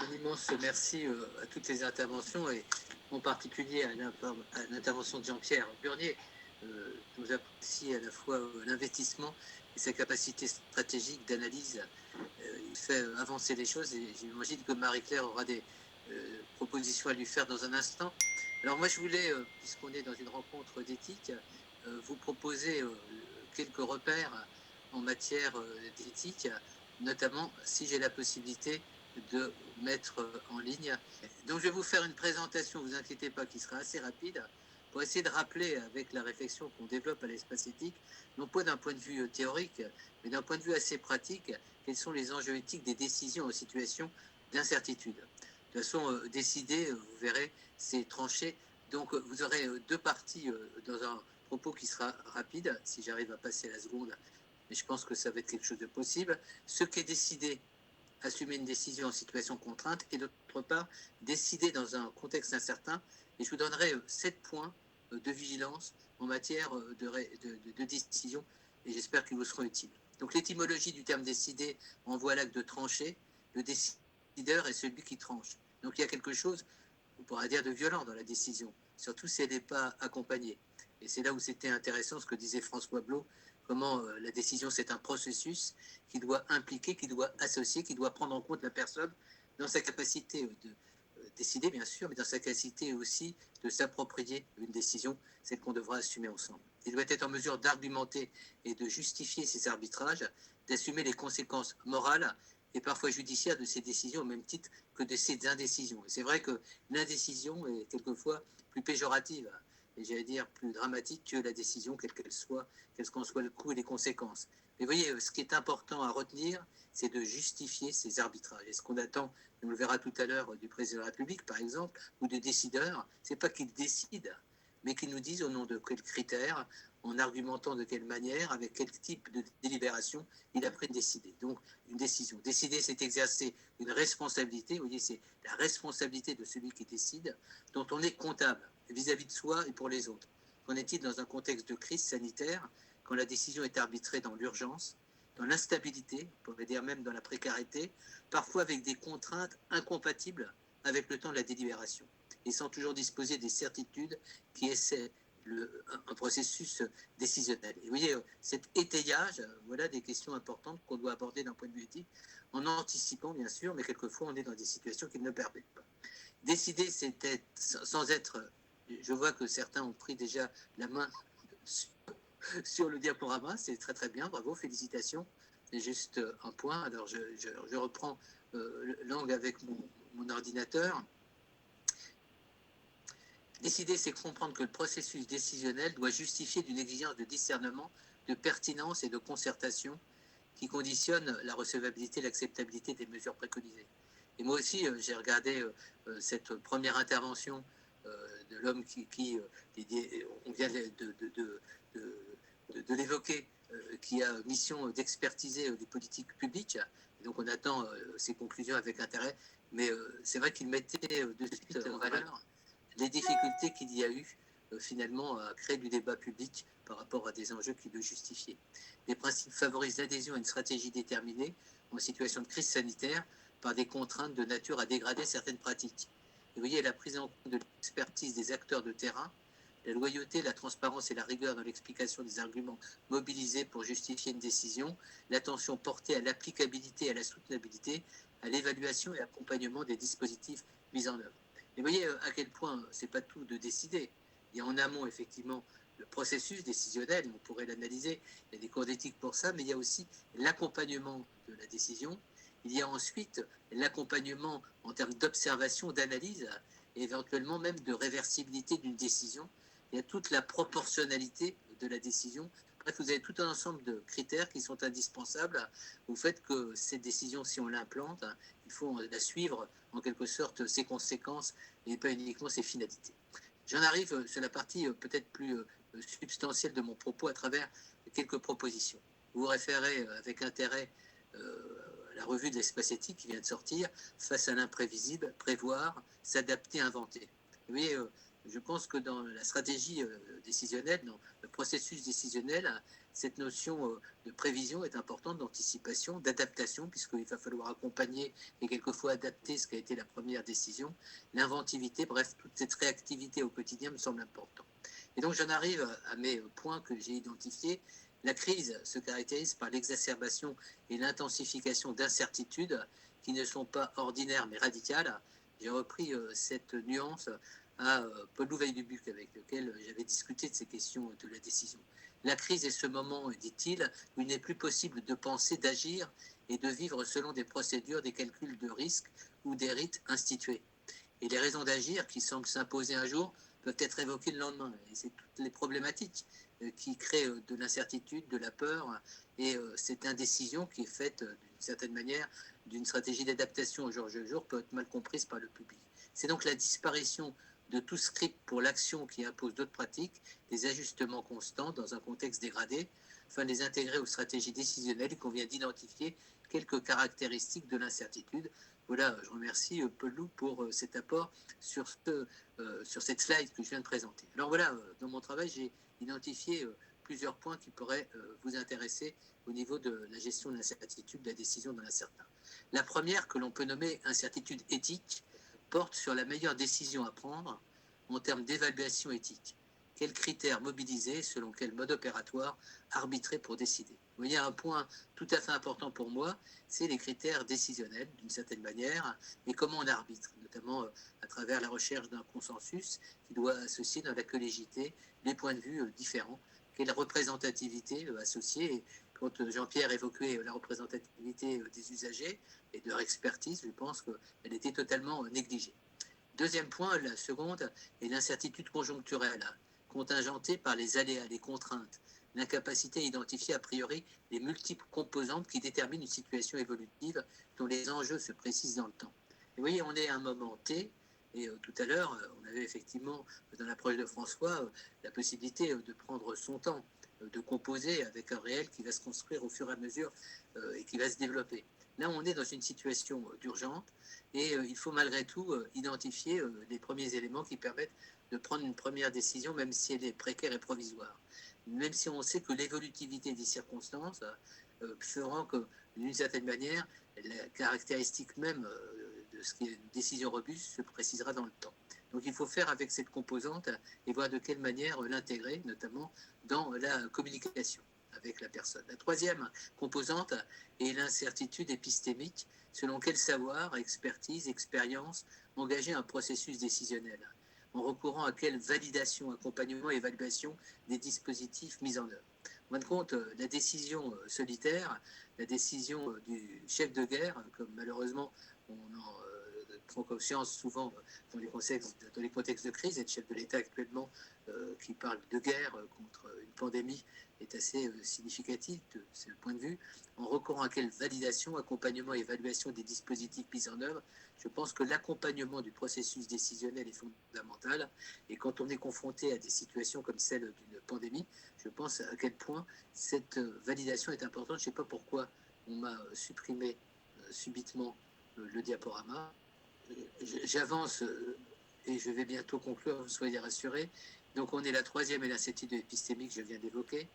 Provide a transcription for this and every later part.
Un immense merci à toutes les interventions et en particulier à l'intervention de Jean-Pierre Burnier. Nous apprécie à la fois l'investissement et sa capacité stratégique d'analyse. Il fait avancer les choses et j'imagine que Marie-Claire aura des propositions à lui faire dans un instant. Alors moi je voulais, puisqu'on est dans une rencontre d'éthique, vous proposer quelques repères en matière d'éthique, notamment si j'ai la possibilité de mettre en ligne. Donc je vais vous faire une présentation, vous inquiétez pas, qui sera assez rapide, pour essayer de rappeler avec la réflexion qu'on développe à l'espace éthique, non pas d'un point de vue théorique, mais d'un point de vue assez pratique, quels sont les enjeux éthiques des décisions en situation d'incertitude. De toute façon, décider, vous verrez, c'est tranché. Donc vous aurez deux parties dans un propos qui sera rapide, si j'arrive à passer la seconde, mais je pense que ça va être quelque chose de possible. Ce qui est décidé, assumer une décision en situation contrainte, et d'autre part, décider dans un contexte incertain. Et je vous donnerai 7 points de vigilance en matière de décision, et j'espère qu'ils vous seront utiles. Donc l'étymologie du terme décider envoie l'acte de trancher. Le décideur est celui qui tranche. Donc il y a quelque chose, on pourrait dire, de violent dans la décision, surtout si elle n'est pas accompagnée. Et c'est là où c'était intéressant ce que disait François Blot, comment la décision c'est un processus qui doit impliquer, qui doit associer, qui doit prendre en compte la personne dans sa capacité de décider bien sûr, mais dans sa capacité aussi de s'approprier une décision, celle qu'on devra assumer ensemble. Il doit être en mesure d'argumenter et de justifier ses arbitrages, d'assumer les conséquences morales et parfois judiciaires de ses décisions au même titre que de ses indécisions. Et c'est vrai que l'indécision est quelquefois plus péjorative et j'allais dire plus dramatique que la décision, quelle qu'en soit le coût et les conséquences. Mais vous voyez, ce qui est important à retenir, c'est de justifier ces arbitrages. Et ce qu'on attend, on le verra tout à l'heure, du président de la République, par exemple, ou des décideurs, c'est pas qu'ils décident, mais qu'ils nous disent au nom de quels critères, en argumentant de quelle manière, avec quel type de délibération il a pris de décider. Donc, une décision. Décider, c'est exercer une responsabilité. Vous voyez, c'est la responsabilité de celui qui décide, dont on est comptable vis-à-vis de soi et pour les autres. Qu'en est-il dans un contexte de crise sanitaire, quand la décision est arbitrée dans l'urgence, dans l'instabilité, on pourrait dire même dans la précarité, parfois avec des contraintes incompatibles avec le temps de la délibération, et sans toujours disposer des certitudes qui essaient un processus décisionnel. Et vous voyez, cet étayage, voilà des questions importantes qu'on doit aborder d'un point de vue éthique, en anticipant bien sûr, mais quelquefois on est dans des situations qui ne le permettent pas. Décider, c'était sans être, je vois que certains ont pris déjà la main sur le diaporama, c'est très très bien, bravo, félicitations. C'est juste un point, alors je reprends l'angle avec mon ordinateur. Décider, c'est comprendre que le processus décisionnel doit justifier d'une exigence de discernement, de pertinence et de concertation qui conditionne la recevabilité et l'acceptabilité des mesures préconisées. Et moi aussi, j'ai regardé cette première intervention de l'homme on vient de l'évoquer, qui a mission d'expertiser les politiques publiques. Et donc on attend ses conclusions avec intérêt. Mais c'est vrai qu'il mettait de suite en valeur les difficultés qu'il y a eu finalement à créer du débat public par rapport à des enjeux qui le justifiaient. Les principes favorisent l'adhésion à une stratégie déterminée en situation de crise sanitaire par des contraintes de nature à dégrader certaines pratiques. Et vous voyez, la prise en compte de l'expertise des acteurs de terrain, la loyauté, la transparence et la rigueur dans l'explication des arguments mobilisés pour justifier une décision, l'attention portée à l'applicabilité et à la soutenabilité, à l'évaluation et accompagnement des dispositifs mis en œuvre. Et vous voyez à quel point c'est pas tout de décider. Il y a en amont effectivement le processus décisionnel, on pourrait l'analyser, il y a des cours d'éthique pour ça, mais il y a aussi l'accompagnement de la décision. Il y a ensuite l'accompagnement en termes d'observation, d'analyse, et éventuellement même de réversibilité d'une décision. Il y a toute la proportionnalité de la décision. Bref, vous avez tout un ensemble de critères qui sont indispensables au fait que cette décision, si on l'implante, il faut la suivre en quelque sorte ses conséquences et pas uniquement ses finalités. J'en arrive sur la partie peut-être plus substantielle de mon propos à travers quelques propositions. Vous référez avec intérêt à la revue de l'espace éthique qui vient de sortir, Face à l'imprévisible, prévoir, s'adapter, inventer. Vous voyez, je pense que dans la stratégie décisionnelle, dans le processus décisionnel, cette notion de prévision est importante, d'anticipation, d'adaptation, puisqu'il va falloir accompagner et quelquefois adapter ce qui a été la première décision. L'inventivité, bref, toute cette réactivité au quotidien me semble important. Et donc j'en arrive à mes points que j'ai identifiés. La crise se caractérise par l'exacerbation et l'intensification d'incertitudes qui ne sont pas ordinaires mais radicales. J'ai repris cette nuance à Paul Louveil-Dubuc, avec lequel j'avais discuté de ces questions de la décision. La crise est ce moment, dit-il, où il n'est plus possible de penser, d'agir et de vivre selon des procédures, des calculs de risques ou des rites institués. Et les raisons d'agir qui semblent s'imposer un jour peuvent être évoquées le lendemain. Et c'est toutes les problématiques qui créent de l'incertitude, de la peur et cette indécision qui est faite d'une certaine manière d'une stratégie d'adaptation au jour le jour peut être mal comprise par le public. C'est donc la disparition de tout script pour l'action qui impose d'autres pratiques, des ajustements constants dans un contexte dégradé. Afin de les intégrer aux stratégies décisionnelles, il convient d'identifier quelques caractéristiques de l'incertitude. Voilà, je remercie Pelou pour cet apport sur cette slide que je viens de présenter. Alors voilà, dans mon travail, j'ai identifié plusieurs points qui pourraient vous intéresser au niveau de la gestion de l'incertitude, de la décision de l'incertain. La première, que l'on peut nommer incertitude éthique, porte sur la meilleure décision à prendre en termes d'évaluation éthique. Quels critères mobiliser, selon quel mode opératoire arbitrer pour décider. Vous voyez, un point tout à fait important pour moi, c'est les critères décisionnels, d'une certaine manière, et comment on arbitre, notamment à travers la recherche d'un consensus qui doit associer dans la collégialité les points de vue différents. Quelle représentativité associée. Quand Jean-Pierre évoquait la représentativité des usagers et de leur expertise, je pense qu'elle était totalement négligée. Deuxième point, la seconde, est l'incertitude conjoncturelle, contingentée par les aléas, les contraintes, l'incapacité à identifier a priori les multiples composantes qui déterminent une situation évolutive dont les enjeux se précisent dans le temps. Et vous voyez, on est à un moment T, et tout à l'heure, on avait effectivement, dans l'approche de François, la possibilité de prendre son temps, de composer avec un réel qui va se construire au fur et à mesure et qui va se développer. Là, on est dans une situation d'urgence et il faut malgré tout identifier les premiers éléments qui permettent de prendre une première décision, même si elle est précaire et provisoire. Même si on sait que l'évolutivité des circonstances fera que, d'une certaine manière, la caractéristique même de ce qui est une décision robuste se précisera dans le temps. Donc il faut faire avec cette composante et voir de quelle manière l'intégrer, notamment dans la communication avec la personne. La troisième composante est l'incertitude épistémique, selon quel savoir, expertise, expérience engager un processus décisionnel, en recourant à quelle validation, accompagnement et évaluation des dispositifs mis en œuvre. En fin de compte, la décision solitaire, la décision du chef de guerre, comme malheureusement on en prend conscience souvent dans les contextes de crise, et le chef de l'État actuellement qui parle de guerre contre une pandémie est assez significatif de ce point de vue. En recourant à quelle validation, accompagnement et évaluation des dispositifs mis en œuvre, je pense que l'accompagnement du processus décisionnel est fondamental. Et quand on est confronté à des situations comme celle d'une pandémie, je pense à quel point cette validation est importante. Je ne sais pas pourquoi on m'a supprimé subitement le diaporama. J'avance et je vais bientôt conclure, soyez rassurés. Donc on est la troisième et l'incertitude épistémique que je viens d'évoquer.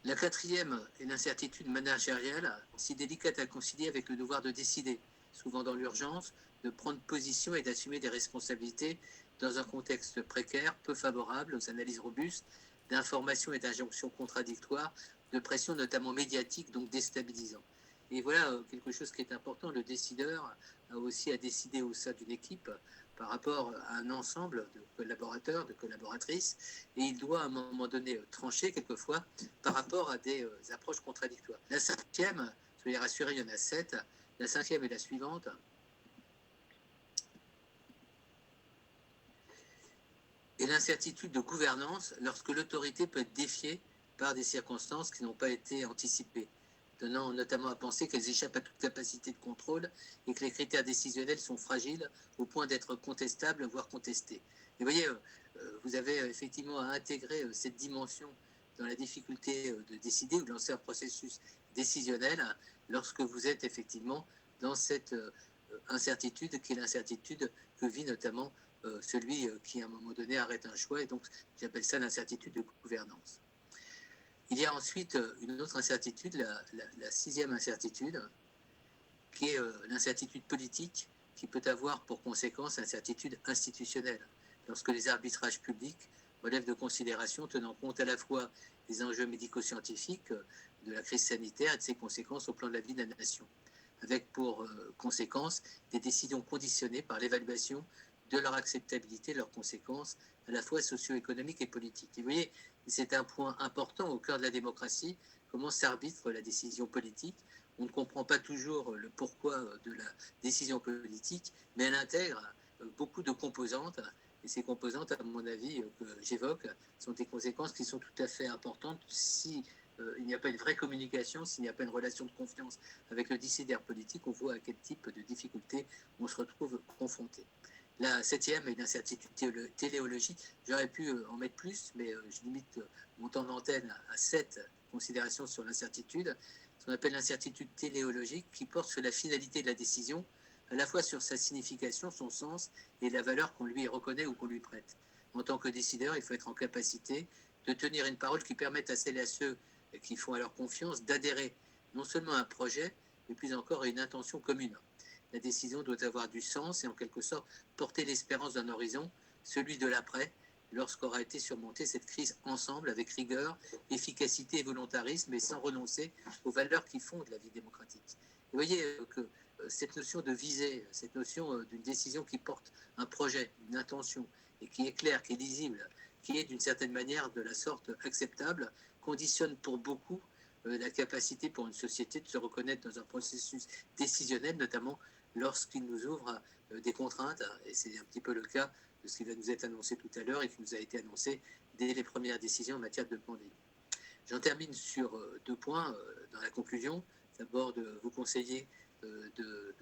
La quatrième est l'incertitude managériale, si délicate à concilier avec le devoir de décider, souvent dans l'urgence, de prendre position et d'assumer des responsabilités dans un contexte précaire, peu favorable aux analyses robustes, d'informations et d'injonctions contradictoires, de pression notamment médiatique, donc déstabilisant. Et voilà quelque chose qui est important, le décideur a aussi à décider au sein d'une équipe par rapport à un ensemble de collaborateurs, de collaboratrices, et il doit à un moment donné trancher quelquefois par rapport à des approches contradictoires. La cinquième, soyez rassurés, il y en a 7, la cinquième est la suivante. Et l'incertitude de gouvernance lorsque l'autorité peut être défiée par des circonstances qui n'ont pas été anticipées, donnant notamment à penser qu'elles échappent à toute capacité de contrôle et que les critères décisionnels sont fragiles au point d'être contestables, voire contestés. Et vous voyez, vous avez effectivement à intégrer cette dimension dans la difficulté de décider ou de lancer un processus décisionnel lorsque vous êtes effectivement dans cette incertitude qui est l'incertitude que vit notamment celui qui à un moment donné arrête un choix, et donc j'appelle ça l'incertitude de gouvernance. Il y a ensuite une autre incertitude, la sixième incertitude, qui est l'incertitude politique, qui peut avoir pour conséquence l'incertitude institutionnelle, lorsque les arbitrages publics relèvent de considérations tenant compte à la fois des enjeux médico-scientifiques, de la crise sanitaire et de ses conséquences au plan de la vie de la nation, avec pour conséquence des décisions conditionnées par l'évaluation de leur acceptabilité, leurs conséquences à la fois socio-économiques et politiques. Et vous voyez, c'est un point important au cœur de la démocratie, comment s'arbitre la décision politique. On ne comprend pas toujours le pourquoi de la décision politique, mais elle intègre beaucoup de composantes. Et ces composantes, à mon avis, que j'évoque, sont des conséquences qui sont tout à fait importantes si il n'y a pas une vraie communication, s'il n'y a pas une relation de confiance avec le décideur politique, on voit à quel type de difficultés on se retrouve confronté. La septième est une incertitude téléologique. J'aurais pu en mettre plus, mais je limite mon temps d'antenne à 7 considérations sur l'incertitude. Ce qu'on appelle l'incertitude téléologique, qui porte sur la finalité de la décision, à la fois sur sa signification, son sens et la valeur qu'on lui reconnaît ou qu'on lui prête. En tant que décideur, il faut être en capacité de tenir une parole qui permette à celles et à ceux qui font alors confiance d'adhérer non seulement à un projet, mais plus encore à une intention commune. La décision doit avoir du sens et en quelque sorte porter l'espérance d'un horizon, celui de l'après, lorsqu'aura été surmontée cette crise ensemble avec rigueur, efficacité et volontarisme, et sans renoncer aux valeurs qui fondent la vie démocratique. Et vous voyez que cette notion de visée, cette notion d'une décision qui porte un projet, une intention, et qui est claire, qui est lisible, qui est d'une certaine manière de la sorte acceptable, conditionne pour beaucoup la capacité pour une société de se reconnaître dans un processus décisionnel, notamment lorsqu'il nous ouvre des contraintes, et c'est un petit peu le cas de ce qui va nous être annoncé tout à l'heure et qui nous a été annoncé dès les premières décisions en matière de pandémie. J'en termine sur 2 points dans la conclusion. D'abord, de vous conseiller de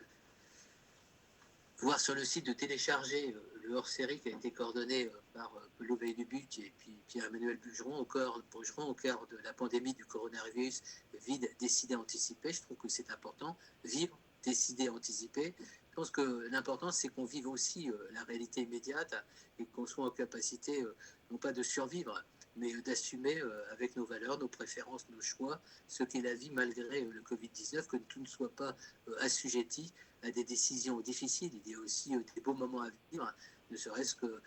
voir sur le site, de télécharger le hors-série qui a été coordonné par Loubet Dubuc et puis Pierre-Emmanuel Bougeron au cœur de la pandémie du coronavirus, vide, décider, anticiper. Je trouve que c'est important. Vivre, décider, anticiper. Je pense que l'important, c'est qu'on vive aussi la réalité immédiate et qu'on soit en capacité, non pas de survivre, mais d'assumer avec nos valeurs, nos préférences, nos choix, ce qu'est la vie malgré le Covid-19, que tout ne soit pas assujetti à des décisions difficiles. Il y a aussi des beaux moments à vivre, ne serait-ce que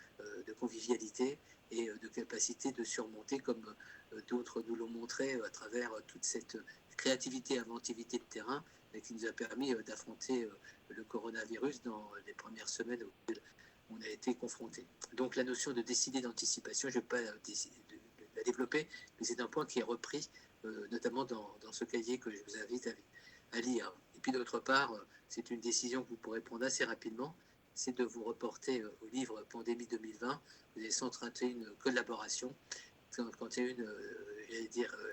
de convivialité et de capacité de surmonter, comme d'autres nous l'ont montré à travers toute cette créativité, inventivité de terrain qui nous a permis d'affronter le coronavirus dans les premières semaines auxquelles on a été confronté. Donc la notion de décider d'anticipation, je ne vais pas la développer, mais c'est un point qui est repris notamment dans ce cahier que je vous invite à lire. Et puis d'autre part, c'est une décision que vous pourrez prendre assez rapidement, c'est de vous reporter au livre Pandémie 2020. Vous avez 131 collaborations, 131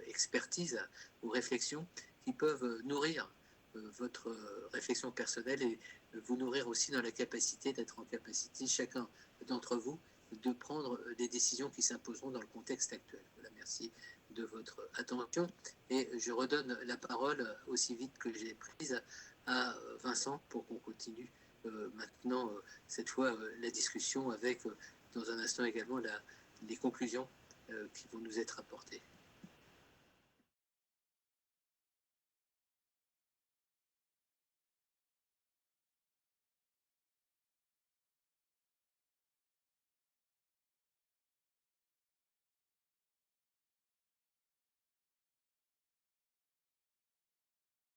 expertises ou réflexions qui peuvent nourrir votre réflexion personnelle et vous nourrir aussi dans la capacité d'être en capacité, chacun d'entre vous, de prendre des décisions qui s'imposeront dans le contexte actuel. Voilà, merci de votre attention et je redonne la parole aussi vite que j'ai prise à Vincent pour qu'on continue maintenant cette fois la discussion avec dans un instant également les conclusions qui vont nous être apportées.